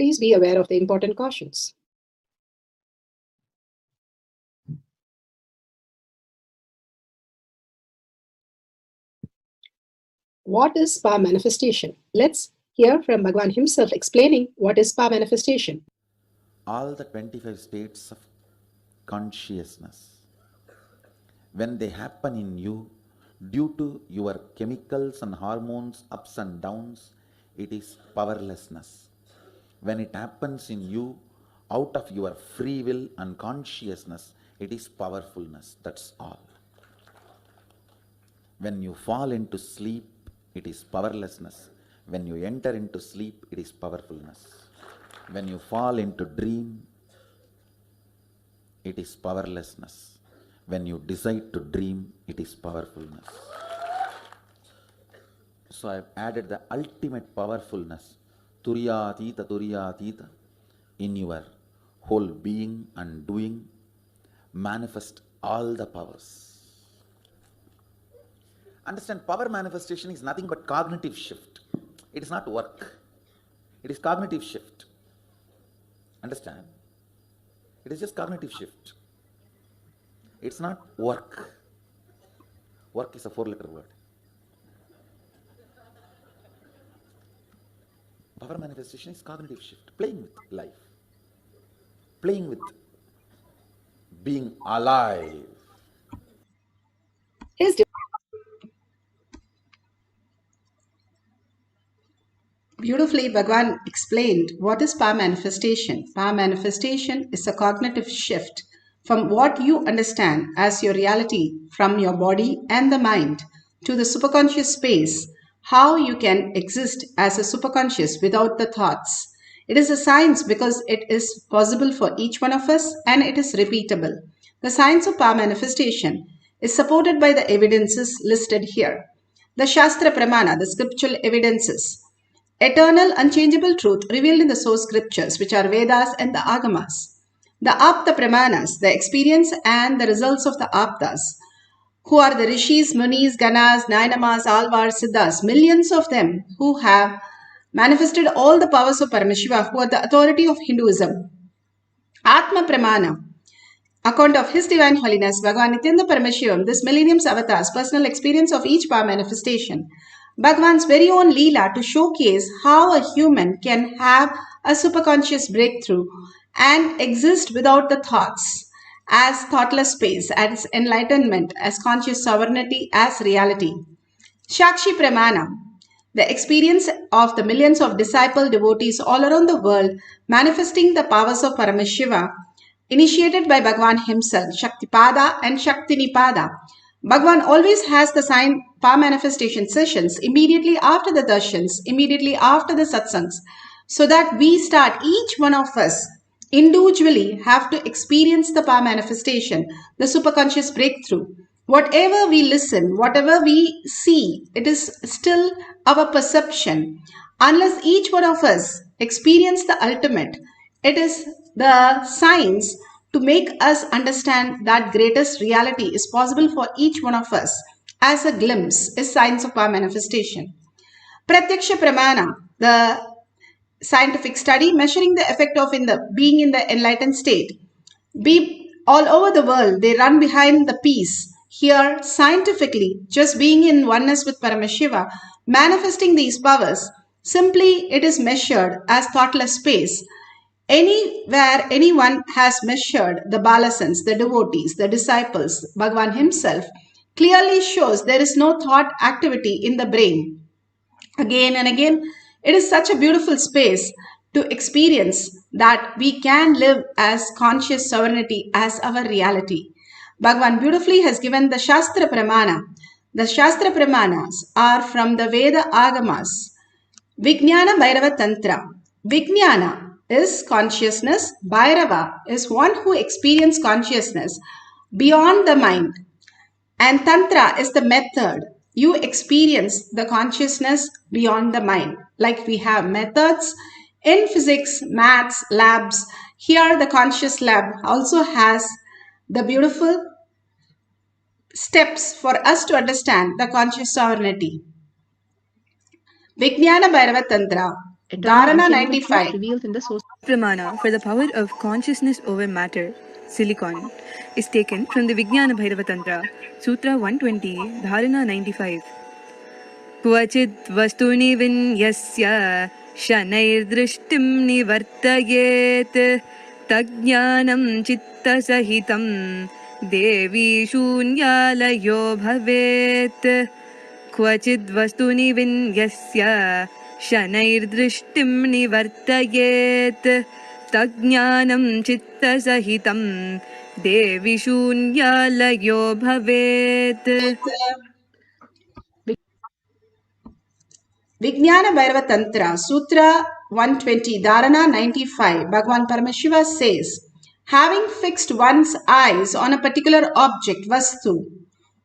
Please be aware of the important cautions. What is power manifestation? Let's hear from Bhagavan himself explaining what is power manifestation. All the 25 states of consciousness, when they happen in you, due to your chemicals and hormones ups and downs, it is powerlessness. When it happens in you, out of your free will and consciousness, it is powerfulness. That's all. When you fall into sleep, it is powerlessness. When you enter into sleep, it is powerfulness. When you fall into dream, it is powerlessness. When you decide to dream, it is powerfulness. So I have added the ultimate powerfulness, Turiyatita, in your whole being and doing, manifest all the powers. Understand, power manifestation is nothing but cognitive shift. It is not work. It is cognitive shift. Understand? It is just cognitive shift. It's not work. Work is a 4-letter word. Power manifestation is cognitive shift. Playing with life. Playing with being alive. Beautifully, Bhagavan explained what is power manifestation. Power manifestation is a cognitive shift from what you understand as your reality from your body and the mind to the superconscious space, how you can exist as a superconscious without the thoughts. It is a science because it is possible for each one of us and it is repeatable. The science of power manifestation is supported by the evidences listed here. The Shastra Pramana, the scriptural evidences, eternal, unchangeable truth revealed in the source scriptures, which are Vedas and the Agamas. The Apta Pramanas, the experience and the results of the Aptas, who are the Rishis, Munis, Ganas, Nainamas, Alvars, Siddhas, millions of them who have manifested all the powers of Paramashiva, who are the authority of Hinduism. Atma Pramana, account of His Divine Holiness, Bhagavan Nithyananda Paramashivam, this millennium's avatar's personal experience of each power manifestation. Bhagavan's very own Leela to showcase how a human can have a superconscious breakthrough and exist without the thoughts, as thoughtless space, as enlightenment, as conscious sovereignty, as reality. Shakshi Pramana, the experience of the millions of disciple devotees all around the world manifesting the powers of Paramashiva, initiated by Bhagavan himself, Shaktipada and Shaktinipada. Bhagavan always has the sign power manifestation sessions immediately after the darshans, immediately after the satsangs, so that we start, each one of us individually have to experience the power manifestation, the superconscious breakthrough. Whatever we listen, whatever we see, it is still our perception. Unless each one of us experience the ultimate, it is the science to make us understand that greatest reality is possible for each one of us as a glimpse is science of power manifestation. Pratyaksha Pramana, the scientific study measuring the effect of being in the enlightened state. Be all over the world, they run behind the peace. Here, scientifically, just being in oneness with Paramashiva, manifesting these powers, simply it is measured as thoughtless space. Anywhere anyone has measured the balasans, the devotees, the disciples, Bhagavan himself, clearly shows there is no thought activity in the brain. Again and again, it is such a beautiful space to experience that we can live as conscious sovereignty as our reality. Bhagavan beautifully has given the Shastra Pramana. The Shastra Pramanas are from the Veda Agamas. Vijnana Bhairava Tantra. Vijnana is consciousness. Bhairava is one who experiences consciousness beyond the mind. And Tantra is the method. You experience the consciousness beyond the mind. Like we have methods in physics, maths, labs. Here the conscious lab also has the beautiful steps for us to understand the conscious sovereignty. Vijnana Bhairava Tantra Dharana 95. Revealed in the source. Pramana for the power of consciousness over matter, silicon, is taken from the Vijnana Bhairava Tantra, Sutra 120, Dharana 95. क्वचित् वस्तुनि विन्यस्य शनैर्दृष्टिं निवर्तयेत् तज्ज्ञानं चित्तसहितं देवी शून्यालयो भवेत् क्वचिद् वस्तुनि विन्यस्य शनैर्दृष्टिं निवर्तयेत् तज्ज्ञानं चित्तसहितं देवी शून्यालयो भवेत्. Vijnana Bhairava Tantra, Sutra 120, Dharana 95, Bhagavan Paramashiva says, having fixed one's eyes on a particular object, Vastu,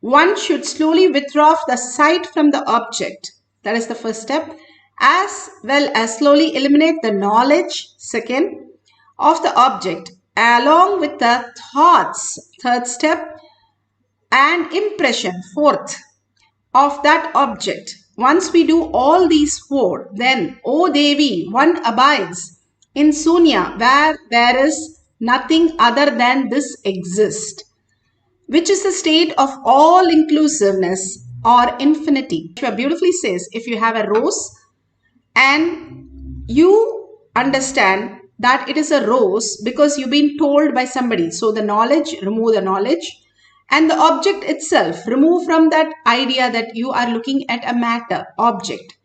one should slowly withdraw the sight from the object. That is the first step. As well as slowly eliminate the knowledge, second, of the object, along with the thoughts, third step, and impression, fourth, of that object. Once we do all these four, then, O Devi, one abides in Sunya, where there is nothing other than this exist, which is the state of all inclusiveness or infinity. Shiva beautifully says, if you have a rose and you understand that it is a rose because you've been told by somebody, so the knowledge, remove the knowledge, and the object itself, remove from that idea that you are looking at a matter, object,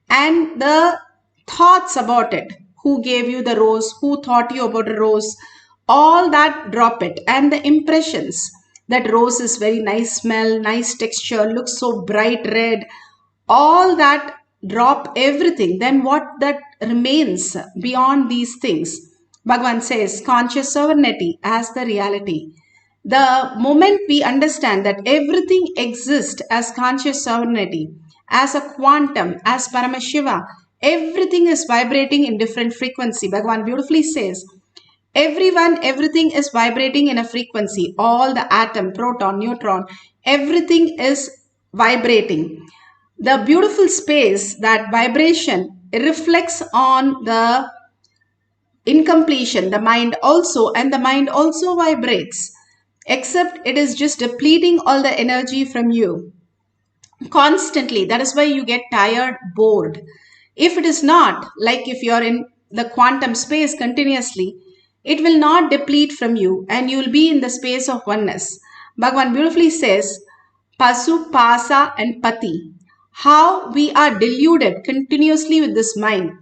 and the thoughts about it, who gave you the rose, who taught you about a rose, all that drop it, and the impressions, that rose is very nice smell, nice texture, looks so bright red, all that drop everything. Then what that remains beyond these things? Bhagavan says conscious sovereignty as the reality. The moment we understand that everything exists as conscious sovereignty, as a quantum, as Paramashiva, everything is vibrating in different frequency. Bhagavan beautifully says, everything is vibrating in a frequency. All the atom, proton, neutron, everything is vibrating. The beautiful space, that vibration reflects on the incompletion, the mind also, and the mind also vibrates, except it is just depleting all the energy from you constantly. That is why you get tired, bored. If it is not, like if you are in the quantum space continuously, it will not deplete from you and you will be in the space of oneness. Bhagavan beautifully says, Pasu, Pasa and Pati. How we are deluded continuously with this mind,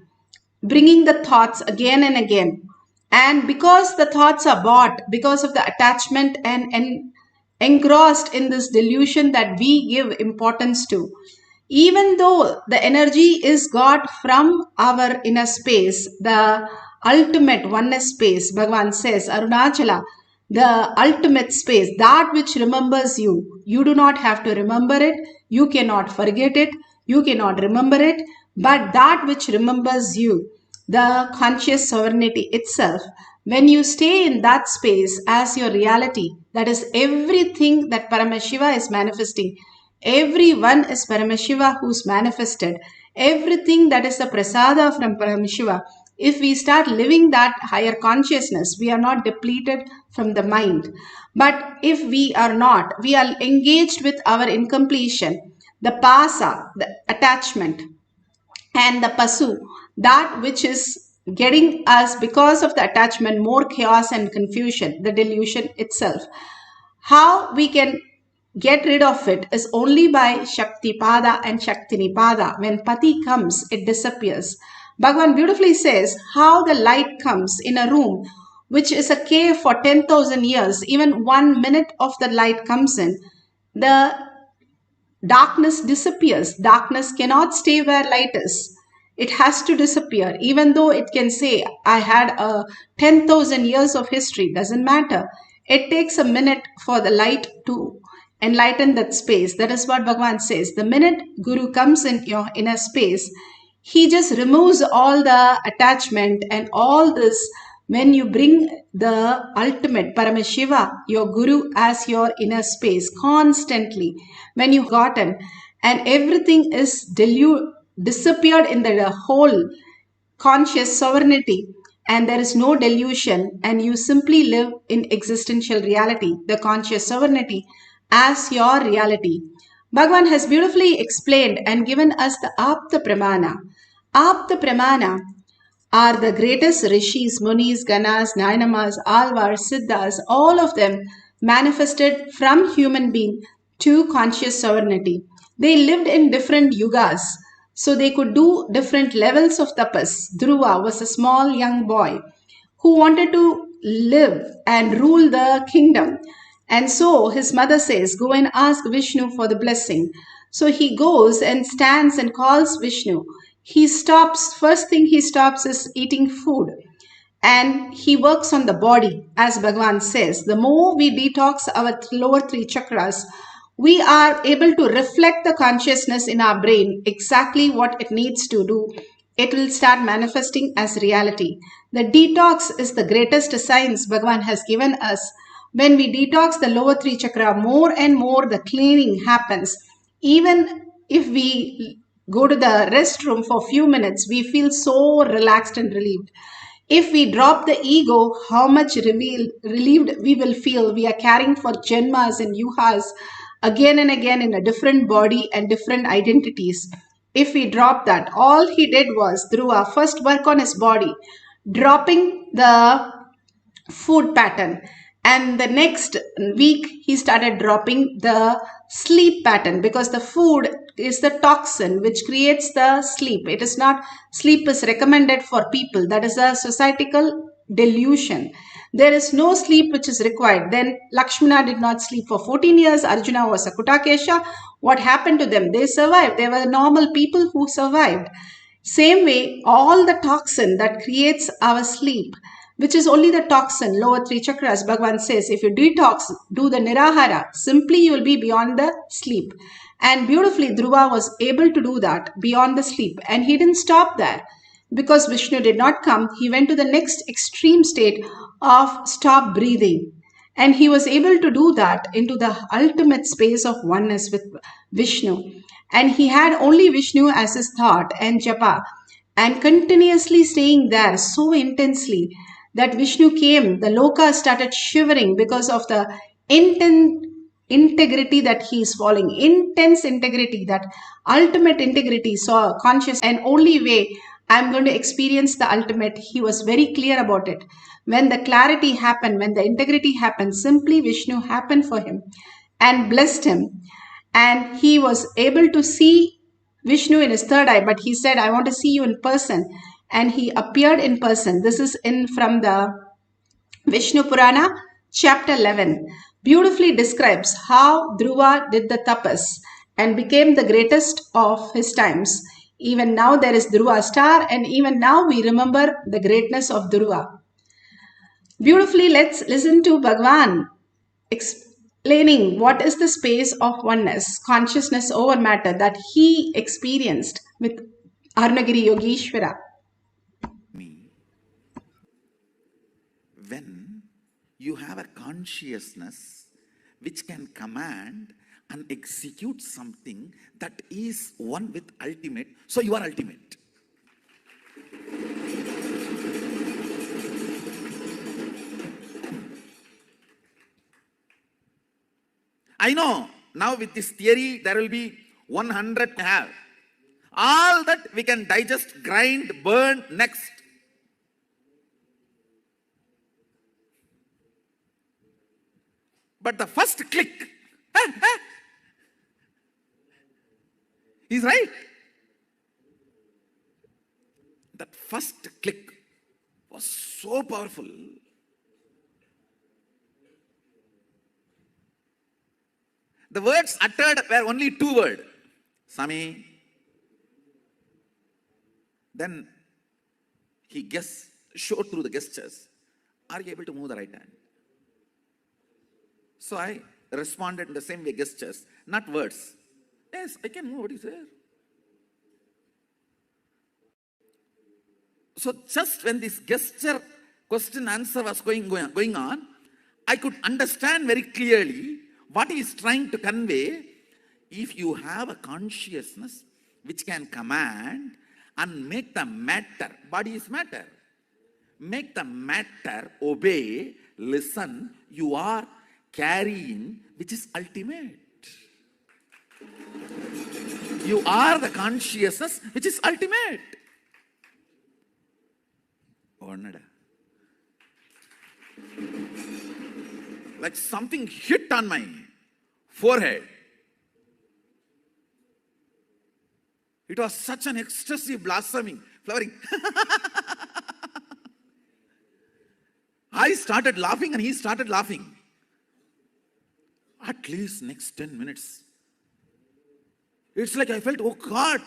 bringing the thoughts again and again. And because the thoughts are bought, because of the attachment and engrossed in this delusion that we give importance to, even though the energy is got from our inner space, the ultimate oneness space, Bhagavan says, Arunachala, the ultimate space, that which remembers you. You do not have to remember it. You cannot forget it. You cannot remember it. But that which remembers you, the conscious sovereignty itself, when you stay in that space as your reality, that is everything that Paramashiva is manifesting. Everyone is Paramashiva who's manifested. Everything that is the prasada from Paramashiva. If we start living that higher consciousness, we are not depleted from the mind. But if we are not, we are engaged with our incompletion, the pasa, the attachment, and the pasu, that which is getting us, because of the attachment, more chaos and confusion, the delusion itself. How we can get rid of it is only by Shakti Pada and Shakti Nipada. When Pati comes, it disappears. Bhagavan beautifully says how the light comes in a room which is a cave for 10,000 years. Even 1 minute of the light comes in, the darkness disappears. Darkness cannot stay where light is. It has to disappear. Even though it can say, I had a 10,000 years of history, doesn't matter. It takes a minute for the light to enlighten that space. That is what Bhagavan says. The minute Guru comes in your inner space, he just removes all the attachment and all this. When you bring the ultimate Paramashiva, your Guru, as your inner space constantly, when you've gotten and everything is disappeared in the whole conscious sovereignty, and there is no delusion, and you simply live in existential reality, the conscious sovereignty, as your reality. Bhagavan has beautifully explained and given us the Apta Pramana. Apta Pramana are the greatest rishis, munis, ganas, nainamas, alvars, siddhas, all of them manifested from human being to conscious sovereignty. They lived in different yugas, so they could do different levels of tapas. Dhruva was a small young boy who wanted to live and rule the kingdom. And so his mother says, go and ask Vishnu for the blessing. So he goes and stands and calls Vishnu. He stops, first thing he stops is eating food. And he works on the body, as Bhagavan says. The more we detox our lower three chakras, we are able to reflect the consciousness in our brain exactly what it needs to do. It will start manifesting as reality. The detox is the greatest science Bhagavan has given us. When we detox the lower three chakra, more and more the cleaning happens. Even if we go to the restroom for a few minutes, we feel so relaxed and relieved. If we drop the ego, how much relieved we will feel. We are carrying for janmas and yuhas again and again in a different body and different identities. If we drop that, all he did was, through our first work on his body, dropping the food pattern, and the next week he started dropping the sleep pattern, because the food is the toxin which creates the sleep. It is not sleep is recommended for people. That is a societal delusion. There is no sleep which is required. Then Lakshmana did not sleep for 14 years. Arjuna was a Kutakesha. What happened to them? They survived. They were normal people who survived. Same way, all the toxin that creates our sleep, which is only the toxin, lower three chakras, Bhagavan says, if you detox, do the nirahara, simply you will be beyond the sleep. And beautifully, Dhruva was able to do that beyond the sleep. And he didn't stop there. Because Vishnu did not come, he went to the next extreme state of stop breathing. And he was able to do that into the ultimate space of oneness with Vishnu. And he had only Vishnu as his thought and japa, and continuously staying there so intensely that Vishnu came, the loka started shivering because of the intense integrity that he is following, intense integrity, that ultimate integrity. So conscious, and only way I'm going to experience the ultimate. He was very clear about it. When the clarity happened, when the integrity happened, simply Vishnu happened for him and blessed him. And he was able to see Vishnu in his third eye, but he said, I want to see you in person. And he appeared in person. This is in from the Vishnu Purana, chapter 11. Beautifully describes how Dhruva did the tapas and became the greatest of his times. Even now there is Dhruva star, and even now we remember the greatness of Dhruva. Beautifully, let's listen to Bhagavan explaining what is the space of oneness, consciousness over matter, that he experienced with Arunagiri Yogeshwara. When you have a consciousness which can command and execute something that is one with ultimate, so you are ultimate. I know now with this theory there will be 100 to have. All that we can digest, grind, burn next. But the first click is right. That first click was so powerful. The words uttered were only two words. Sami. Then he showed through the gestures. Are you able to move the right hand? So I responded in the same way, gestures, not words. Yes, I can move. What is there? So just when this gesture question answer was going on, I could understand very clearly what he is trying to convey. If you have a consciousness which can command and make the matter, body is matter, make the matter obey, listen, you are carrying, which is ultimate. You are the consciousness, which is ultimate. Like something hit on my forehead. It was such an ecstasy blossoming, flowering. I started laughing and he started laughing. At least next 10 minutes. It's like I felt, oh God,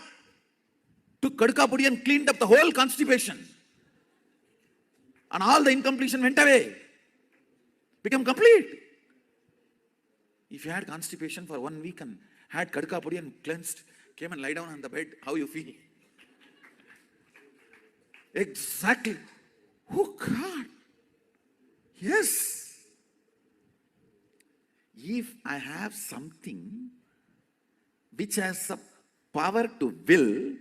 took Kadka Pudi and cleaned up the whole constipation. And all the incompletion went away. Become complete. If you had constipation for 1 week and had Kadka Pudi and cleansed, came and lie down on the bed, how you feel? Exactly. Oh God. Yes. If I have something which has a power to will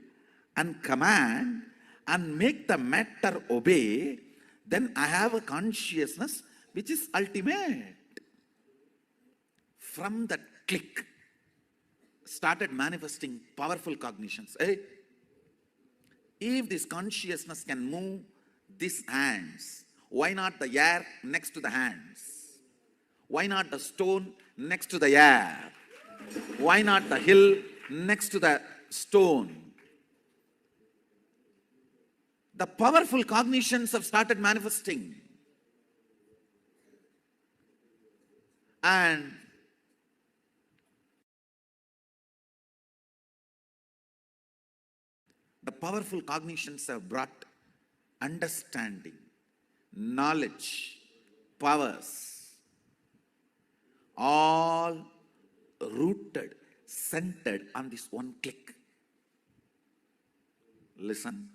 and command and make the matter obey, then I have a consciousness which is ultimate. From that click, started manifesting powerful cognitions. Hey, if this consciousness can move these hands, why not the air next to the hands? Why not the stone next to the air? Why not the hill next to the stone? The powerful cognitions have started manifesting. And the powerful cognitions have brought understanding, knowledge, powers, all rooted, centered on this one click. Listen.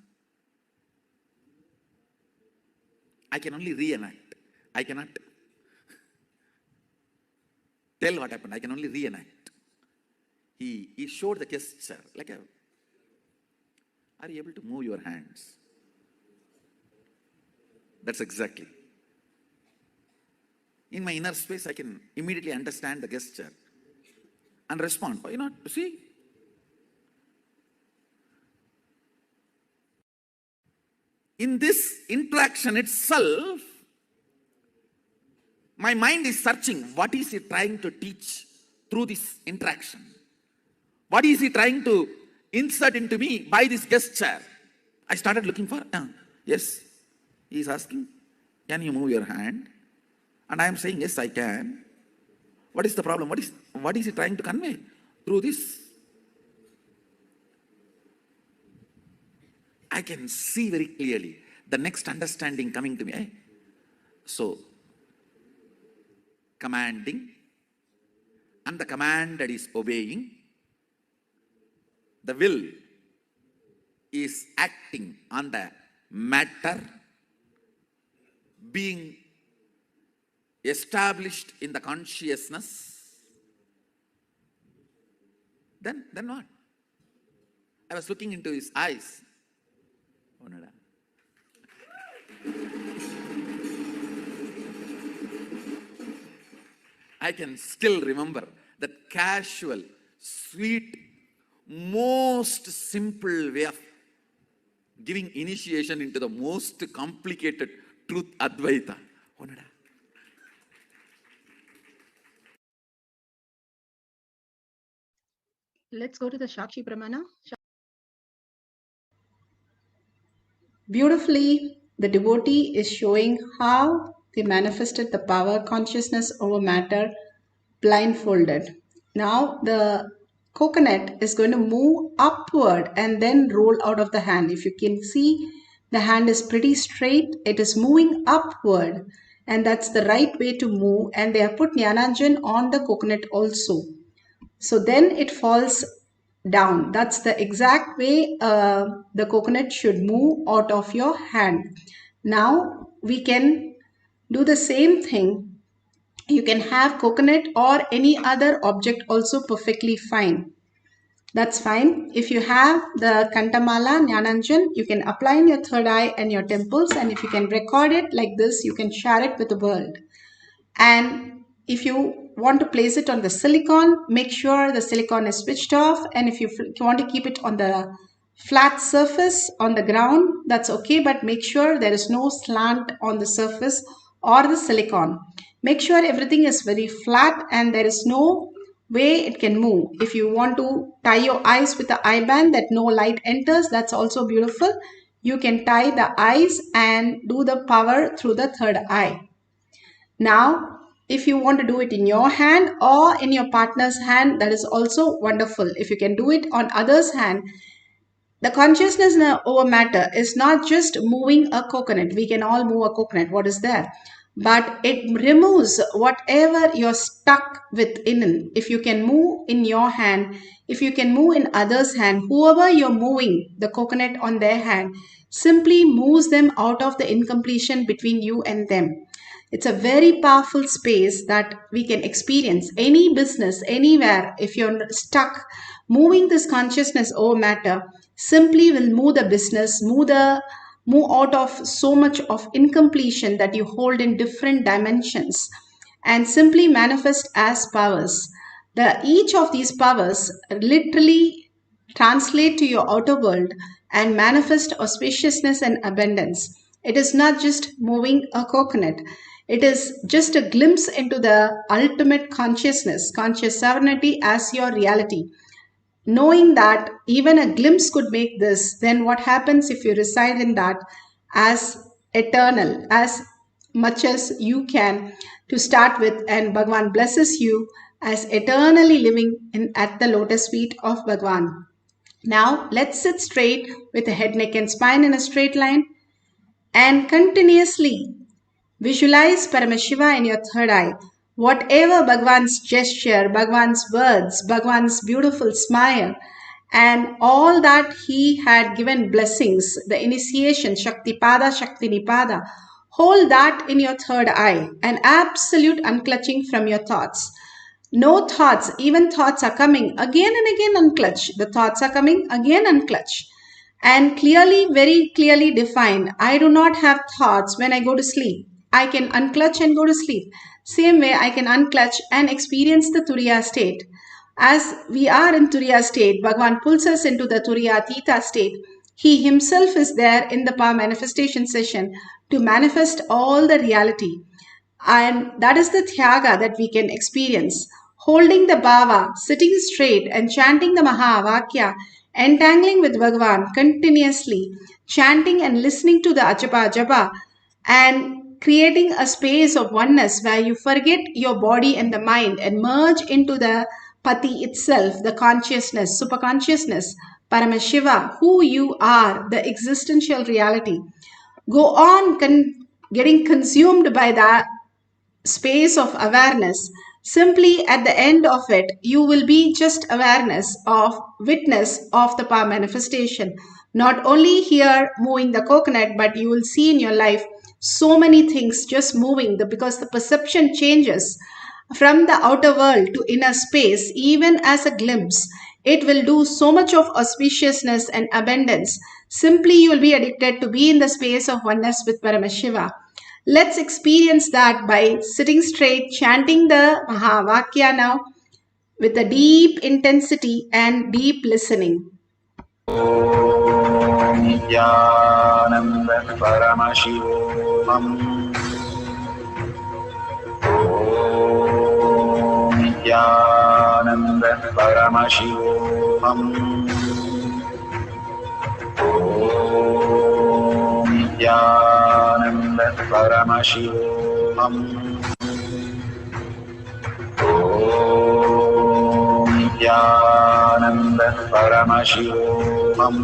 I can only reenact. I cannot tell what happened. I can only reenact. He showed the gesture like a, are you able to move your hands? That's exactly. In my inner space, I can immediately understand the gesture and respond. Why not? See? In this interaction itself, my mind is searching. What is he trying to teach through this interaction? What is he trying to insert into me by this gesture? I started looking for, yes, he is asking, can you move your hand? And I am saying, yes, I can. What is the problem? What is he trying to convey through this? I can see very clearly the next understanding coming to me. So, commanding, and the commanded is obeying. The will is acting on the matter, being established in the consciousness. Then what? I was looking into his eyes. I can still remember that casual, sweet, most simple way of giving initiation into the most complicated truth, Advaita. Let's go to the Shakshi Pramana. Beautifully, the devotee is showing how they manifested the power consciousness over matter blindfolded. Now the coconut is going to move upward and then roll out of the hand. If you can see, the hand is pretty straight. It is moving upward, and that's the right way to move. And they have put Jnananjan on the coconut also. So then it falls down. That's the exact way the coconut should move out of your hand. Now we can do the same thing. You can have coconut or any other object also perfectly fine. That's fine. If you have the Kantamala, Jnananjan, you can apply in your third eye and your temples. And if you can record it like this, you can share it with the world. And if you want to place it on the silicon, make sure the silicon is switched off. And if you want to keep it on the flat surface on the ground, that's okay. But make sure there is no slant on the surface or the silicon. Make sure everything is very flat and there is no way it can move. If you want to tie your eyes with the eye band that no light enters, that's also beautiful. You can tie the eyes and do the power through the third eye. Now, if you want to do it in your hand or in your partner's hand, that is also wonderful. If you can do it on others' hand, the consciousness over matter is not just moving a coconut. We can all move a coconut. What is there? But it removes whatever you're stuck within. If you can move in your hand, if you can move in others' hand, whoever you're moving the coconut on their hand, simply moves them out of the incompletion between you and them. It's a very powerful space that we can experience. Any business, anywhere, if you're stuck, moving this consciousness over matter simply will move the business, move out of so much of incompletion that you hold in different dimensions and simply manifest as powers. Each of these powers literally translate to your outer world and manifest auspiciousness and abundance. It is not just moving a coconut. It is just a glimpse into the ultimate consciousness, conscious sovereignty as your reality. Knowing that even a glimpse could make this, then what happens if you reside in that as eternal, as much as you can to start with, and Bhagwan blesses you as eternally living at the lotus feet of Bhagwan. Now let's sit straight with the head, neck and spine in a straight line and continuously visualize Paramashiva in your third eye. Whatever Bhagwan's gesture, Bhagwan's words, Bhagwan's beautiful smile, and all that he had given blessings, the initiation, Shakti Pada, Shakti Nipada, hold that in your third eye, an absolute unclutching from your thoughts. No thoughts, even thoughts are coming, again and again unclutch. The thoughts are coming, again unclutch. And clearly, very clearly defined, I do not have thoughts when I go to sleep. I can unclutch and go to sleep. Same way, I can unclutch and experience the Turiya state. As we are in Turiya state, Bhagwan pulls us into the Turiya Atita state. He himself is there in the power manifestation session to manifest all the reality. And that is the Thyaga that we can experience. Holding the Bhava, sitting straight and chanting the Mahavakya, entangling with Bhagwan continuously, chanting and listening to the Ajapa Japa, and creating a space of oneness where you forget your body and the mind and merge into the Pati itself, the consciousness, superconsciousness, Paramashiva, who you are, the existential reality. Go on getting consumed by that space of awareness. Simply at the end of it, you will be just awareness of witness of the power manifestation. Not only here moving the coconut, but you will see in your life so many things just moving because the perception changes from the outer world to inner space, even as a glimpse. It will do so much of auspiciousness and abundance. Simply you will be addicted to be in the space of oneness with Paramashiva. Let's experience that by sitting straight, chanting the Mahavakya now with a deep intensity and deep listening. Nithyananda Paramashivoham. Nithyananda Paramashivoham. Nithyananda Paramashivoham. Nithyananda Paramashivoham.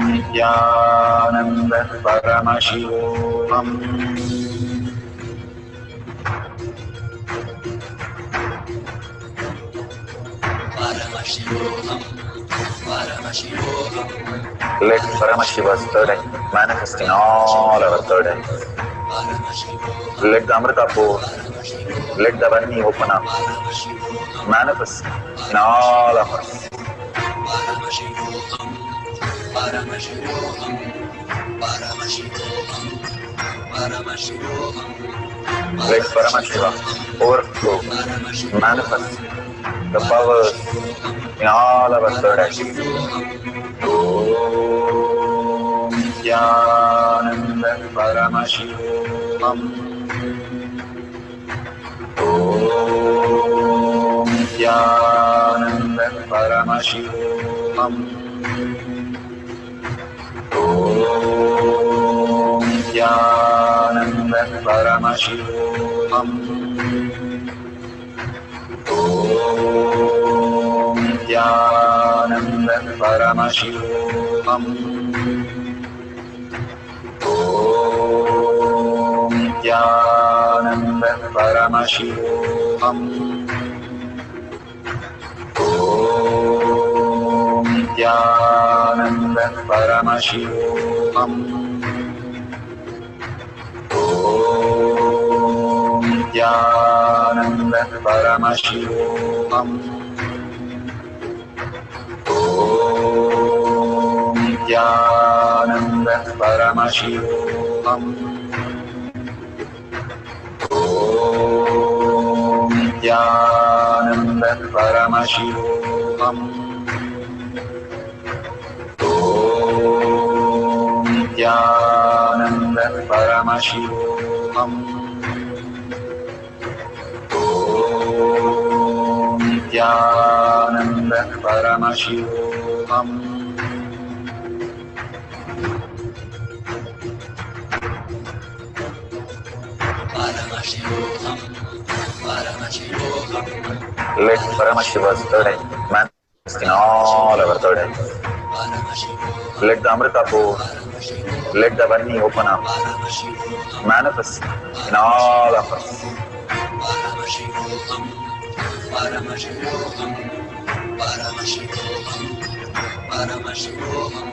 Nithyananda Paramashivoham. Paramashivoham. Paramashivoham. Let Paramashiva's third eye manifest in all our third eyes. Let the Amrita pour Let the Varni open up, manifest in all of us. Paramashivoham, Paramashivoham, Paramashivoham, Paramashivoham. Let Paramashiva overflow, manifest the powers in all our third activity. Om Nithyananda Paramashivam. Om Nithyananda Paramashivam. Om Nithyananda Paramashivam. Om Nithyananda Paramashivoham. Om Nithyananda Paramashivoham. Om Nithyananda Paramashivoham. Om Nithyananda Paramashivoham. Om Nithyananda Paramashivoham. Om Nithyananda Paramashivoham. Om Nithyananda Paramashivoham. Om Nithyananda Paramashivoham. Paramashivoham, Paramashivoham. Let Paramashiva's third eye manifest in all our third eyes. Let the Amrita pour, let the Varni open up, manifest in all of us. Paramashivoham, Paramashivoham, Paramashivoham, Paramashivoham.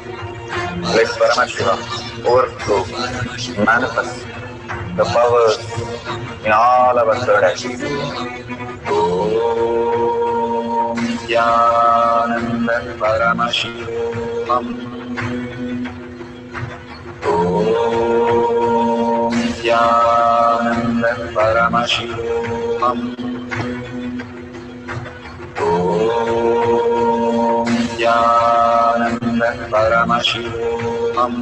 Let Paramashiva overflow, manifest the powers in all our third eyes. Om Nithyananda Paramashivam. Om Nithyananda Paramashivam. Om Nithyananda Paramashivam. Om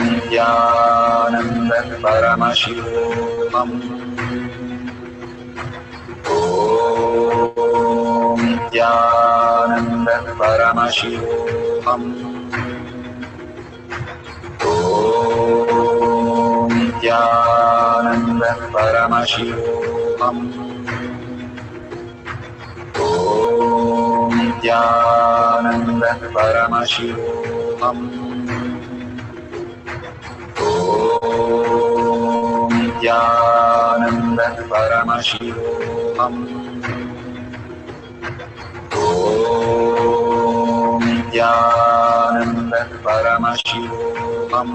Nithyananda Paramashivam. Om Nithyananda Paramashivam. Om Nithyananda Paramashivam. Om Nithyananda Paramashivam. Om Nithyananda Paramashivoham. Om Nithyananda Paramashivoham. Om Nithyananda Paramashivoham.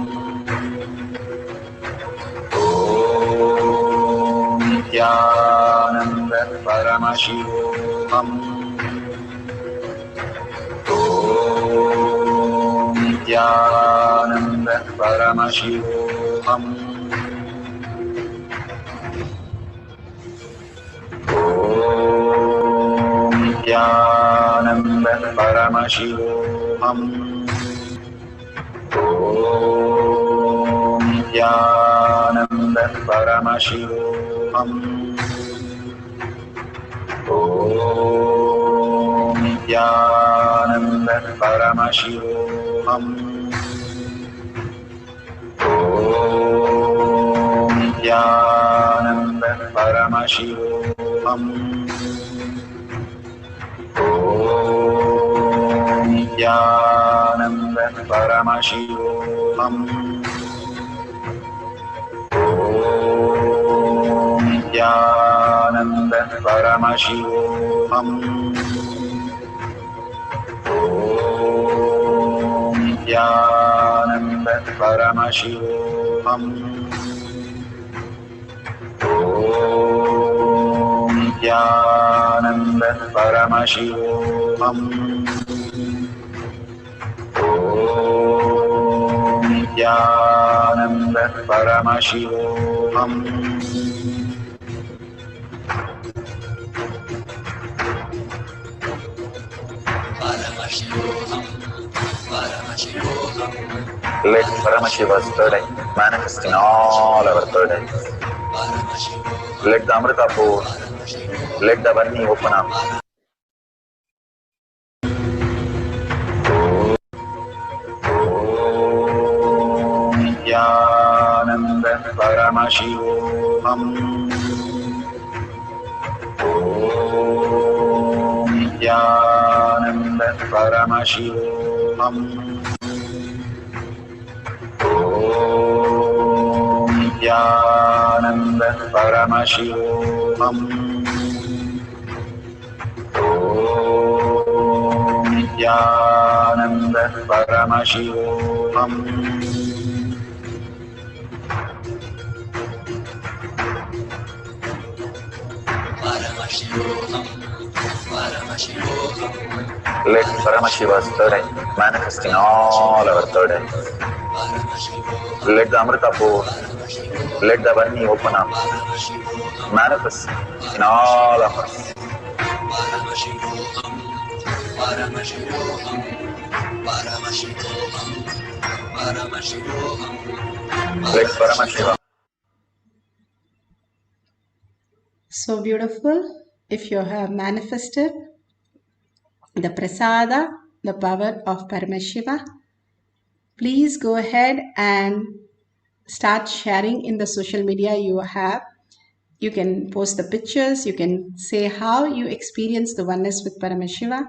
Om Nithyananda Paramashivoham. Om Nithyananda Paramashivoham. Om Nithyananda Paramashivoham. Om Nithyananda Paramashivoham. Om Nithyananda Paramashivoham. Om Nithyananda Paramashivoham. Om Nithyananda Paramashivoham. Om Nithyananda Paramashivoham. Om Nithyananda Paramashivoham. Om Nithyananda Paramashivoham. Paramashivoham, Paramashivoham, Let Paramashiva's third eye manifest in all our third eyes. Paramashivoham, Let the Amrita pour, let the Varni open up. Om Nithyananda Paramashivoham. Om Nithyananda Paramashivoham. Om Nithyananda Paramashivoham. Om Nithyananda Paramashivoham. Paramashivoham, Paramashivoham, Let Paramashiva's third eye manifest in all our third eyes. Paramashivoham, Let the Amrita pour, Paramashivoham, let the Varni open up. Paramashivoham, Manifest in all of us. Paramashivoham, Paramashivoham, Paramashivoham, Paramashivoham, Let Paramashiva. So beautiful. If you have manifested the prasada, the power of Paramashiva, please go ahead and start sharing in the social media you have. You can post the pictures, you can say how you experience the oneness with Paramashiva.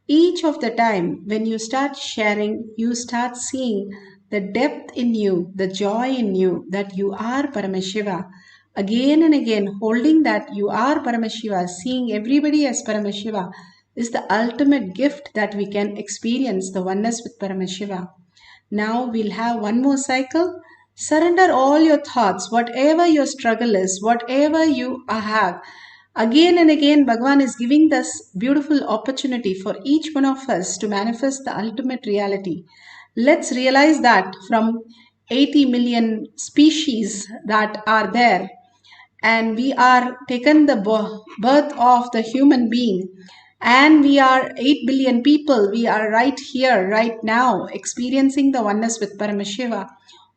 Each of the time when you start sharing, you start seeing the depth in you, the joy in you that you are Paramashiva. Again and again, holding that you are Paramashiva, seeing everybody as Paramashiva is the ultimate gift that we can experience the oneness with Paramashiva. Now we'll have one more cycle. Surrender all your thoughts, whatever your struggle is, whatever you have. Again and again, Bhagavan is giving this beautiful opportunity for each one of us to manifest the ultimate reality. Let's realize that from 80 million species that are there, and we are taken the birth of the human being, and we are 8 billion people. We are right here, right now, experiencing the oneness with Paramashiva.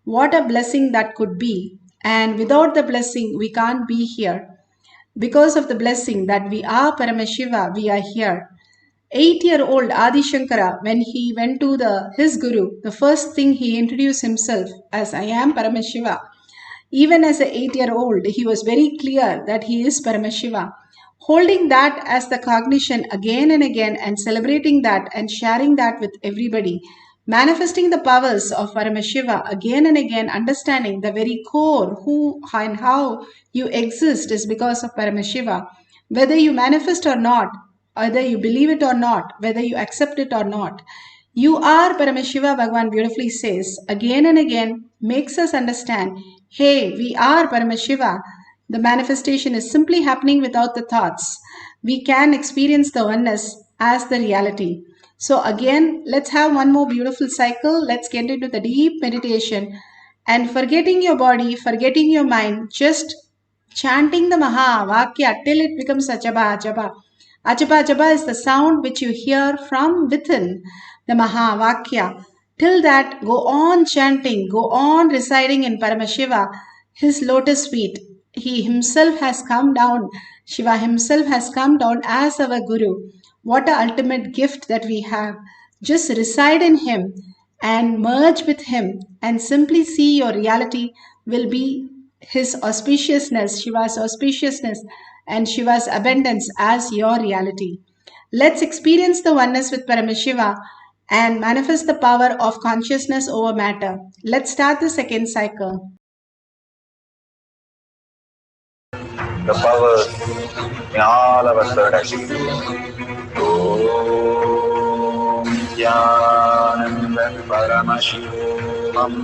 What a blessing that could be. And without the blessing, we can't be here. Because of the blessing that we are Paramashiva, we are here. 8-year-old Adi Shankara, when he went to his guru, the first thing he introduced himself as I am Paramashiva. Even as an 8-year-old, he was very clear that he is Paramashiva. Holding that as the cognition again and again and celebrating that and sharing that with everybody, manifesting the powers of Paramashiva again and again, understanding the very core, who and how you exist is because of Paramashiva. Whether you manifest or not, whether you believe it or not, whether you accept it or not, you are Paramashiva, Bhagavan beautifully says, again and again, makes us understand, hey, we are Paramashiva. The manifestation is simply happening without the thoughts. We can experience the oneness as the reality. So again, let's have one more beautiful cycle. Let's get into the deep meditation and forgetting your body, forgetting your mind, just chanting the Maha Vakya till it becomes Achaba Achaba. Achaba Achaba is the sound which you hear from within the Maha Vakya. Till that, go on chanting, go on reciting in Paramashiva, his lotus feet. He himself has come down, Shiva himself has come down as our Guru. What an ultimate gift that we have. Just reside in him and merge with him and simply see your reality will be his auspiciousness, Shiva's auspiciousness and Shiva's abundance as your reality. Let's experience the oneness with Paramashiva and manifest the power of consciousness over matter. Let's start the second cycle. The powers in all our third eyes. Om Nithyananda Paramashivoham.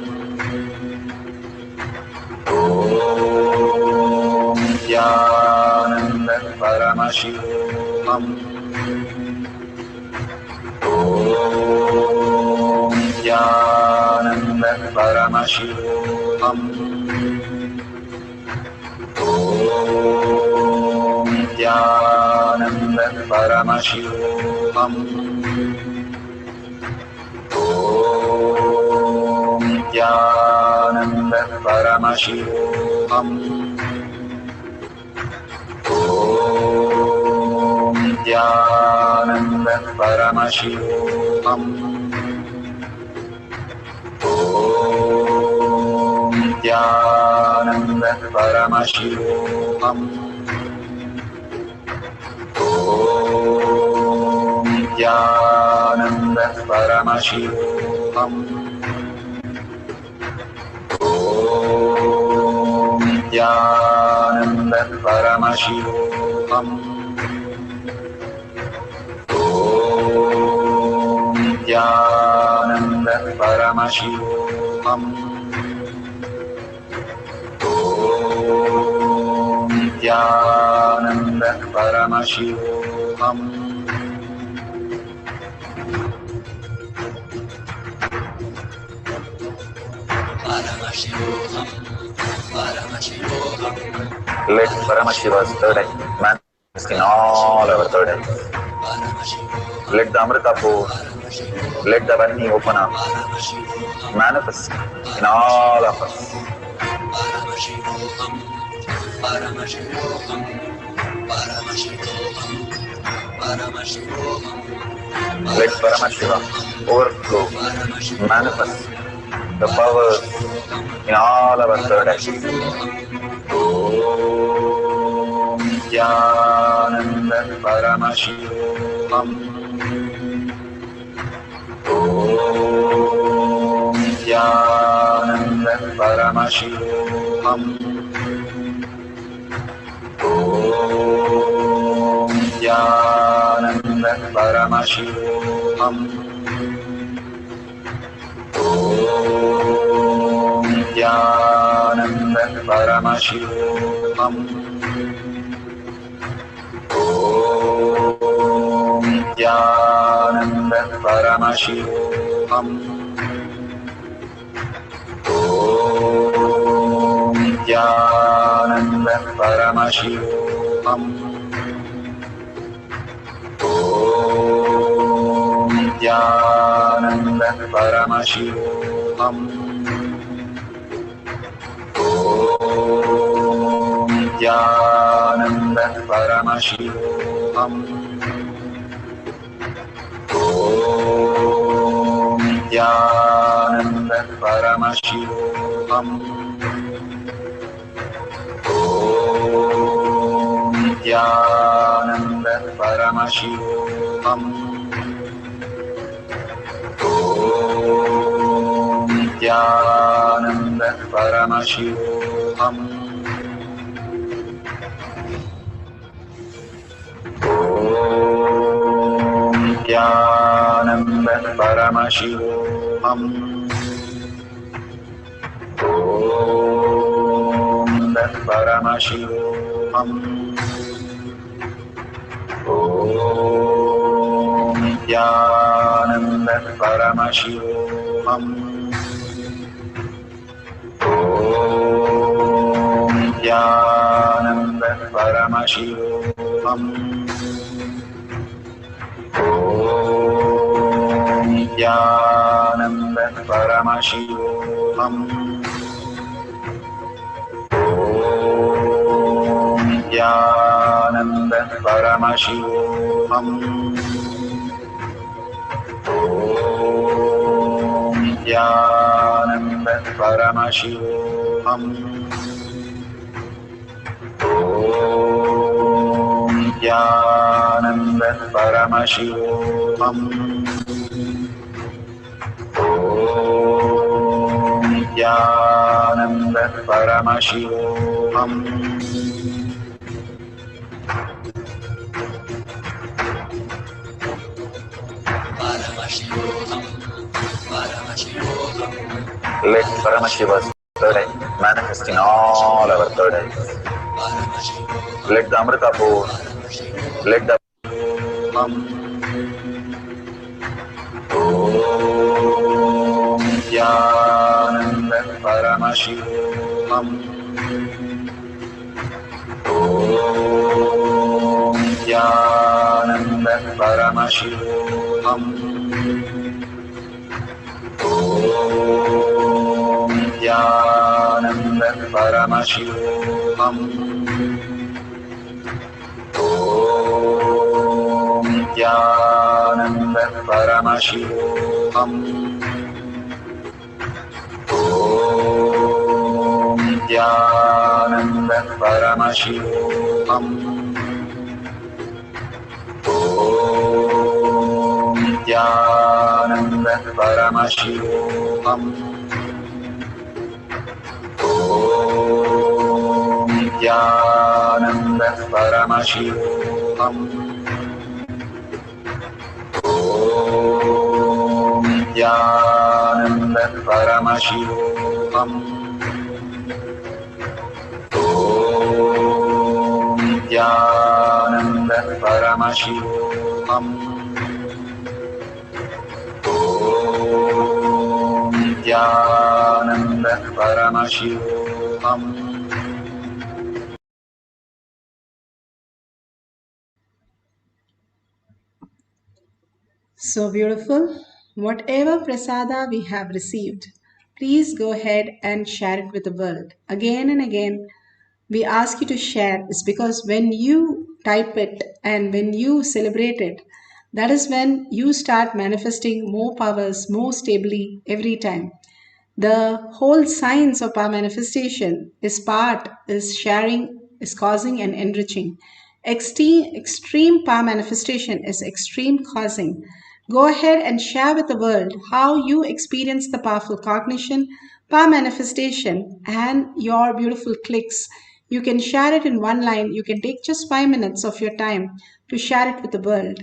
Om Nithyananda Paramashivoham. Om Nithyananda Paramashivoham. Om Nithyananda Paramashivoham. Om Nithyananda Paramashivoham. Om Nithyananda Paramashivoham. Om Nithyananda Paramashivoham. Om Nithyananda Paramashivoham. Om Nithyananda Paramashivoham. Om Nithyananda Paramashivoham. Om Nithyananda Paramashivoham. Paramashivoham, Paramashivoham, Let Paramashiva's third eye manifest in all our third eyes. Paramashivoham, Let the Amrita pour, let the Varni open up, Paramashivoham, manifest in all of us. Paramashivoham, Paramashivoham, Paramashivoham, Paramashivoham, Let Paramashiva overflow, manifest the powers in all our third eyes. Om Nithyananda Paramashivoham. Om Nithyananda Paramashivoham. Om Nithyananda Paramashivoham. Om Nithyananda Paramashivoham. Om Nithyananda Paramashivoham. Om Nithyananda Paramashivoham. Om Nithyananda Paramashivoham. Om Nithyananda Paramashivoham. Om Nithyananda Paramashivoham. Om Nithyananda Paramashivoham. Om Nithyananda Paramashivoham. Om Nithyananda Paramashivoham. Om Paramashivoham. Om Nithyananda Paramashivoham. Om Nithyananda Paramashivoham. Om Nithyananda Paramashivoham. Om Nithyananda Paramashivoham. Om Nithyananda Paramashivoham. Om Nithyananda Paramashivoham. Om Nithyananda Paramashivoham. Paramashivoham, Paramashivoham, Let Paramashiva's third eye manifest in all our third eye. Let the Amrita pour. Let the Om Nithyananda Paramashivam. Om Nithyananda Paramashivam. Om Nithyananda Paramashivam. Om Nithyananda Paramashivoham. Om Nithyananda Paramashivoham. Om Nithyananda Paramashivoham. Om Nithyananda Paramashivoham. Om Nithyananda Paramashivoham. Om Nithyananda Paramashivoham. Om Nithyananda Paramashivoham. So beautiful. Whatever prasada we have received, please go ahead and share it with the world. Again and again, we ask you to share is because when you type it and when you celebrate it, that is when you start manifesting more powers more stably every time. The whole science of power manifestation is sharing, is causing and enriching. Extreme power manifestation is extreme causing. Go ahead and share with the world how you experience the powerful cognition, power manifestation, and your beautiful clicks. You can share it in one line. You can take just 5 minutes of your time to share it with the world.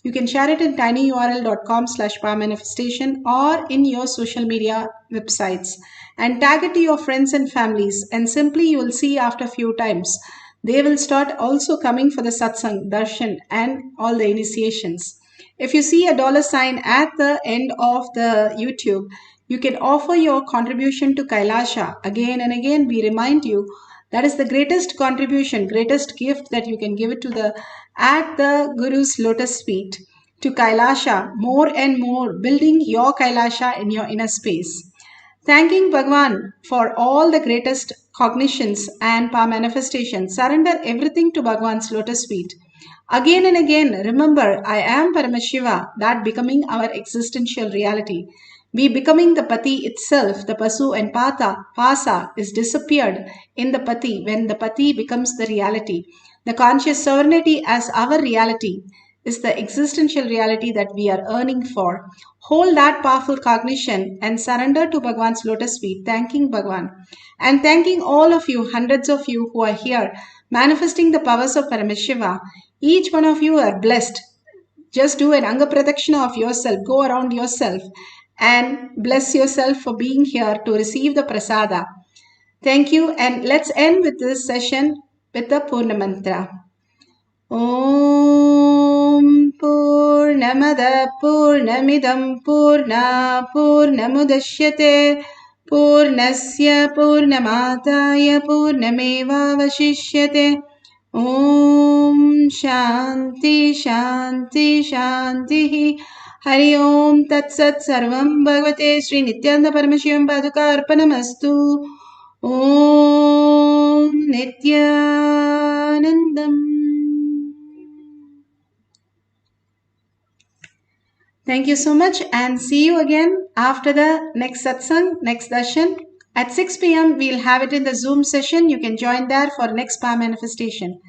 You can share it in tinyurl.com/power manifestation or in your social media websites and tag it to your friends and families. And simply you will see after a few times, they will start also coming for the satsang, darshan, and all the initiations. If you see a $sign at the end of the YouTube, you can offer your contribution to Kailasha. Again and again, we remind you that is the greatest contribution, greatest gift that you can give it to at the Guru's lotus feet, to Kailasha, more and more, building your Kailasha in your inner space. Thanking Bhagwan for all the greatest cognitions and power manifestations. Surrender everything to Bhagwan's lotus feet. Again and again, remember, I am Paramashiva, that becoming our existential reality. We becoming the Pati itself, the Pasu and Pasa is disappeared in the Pati when the Pati becomes the reality. The conscious sovereignty as our reality is the existential reality that we are earning for. Hold that powerful cognition and surrender to Bhagwan's lotus feet, thanking Bhagwan. And thanking all of you, hundreds of you who are here, manifesting the powers of Paramashiva. Each one of you are blessed. Just do an Anga Pradakshina of yourself. Go around yourself and bless yourself for being here to receive the prasada. Thank you. And let's end with this session with the Purna Mantra. Om Purnamada Purnamidam Purna Purnamudashyate Purnasya Purnamataya Purnameva Vashishyate. Om Shanti Shanti Shanti. Hari Om Tat Sat Sarvam Bhagavate Sri Nithyananda Paramashivam Paduka Arpanamastu. Om Nithyanandam. Thank you so much and see you again after the next satsang, next darshan. At 6 p.m. we'll have it in the Zoom session. You can join there for next power manifestation.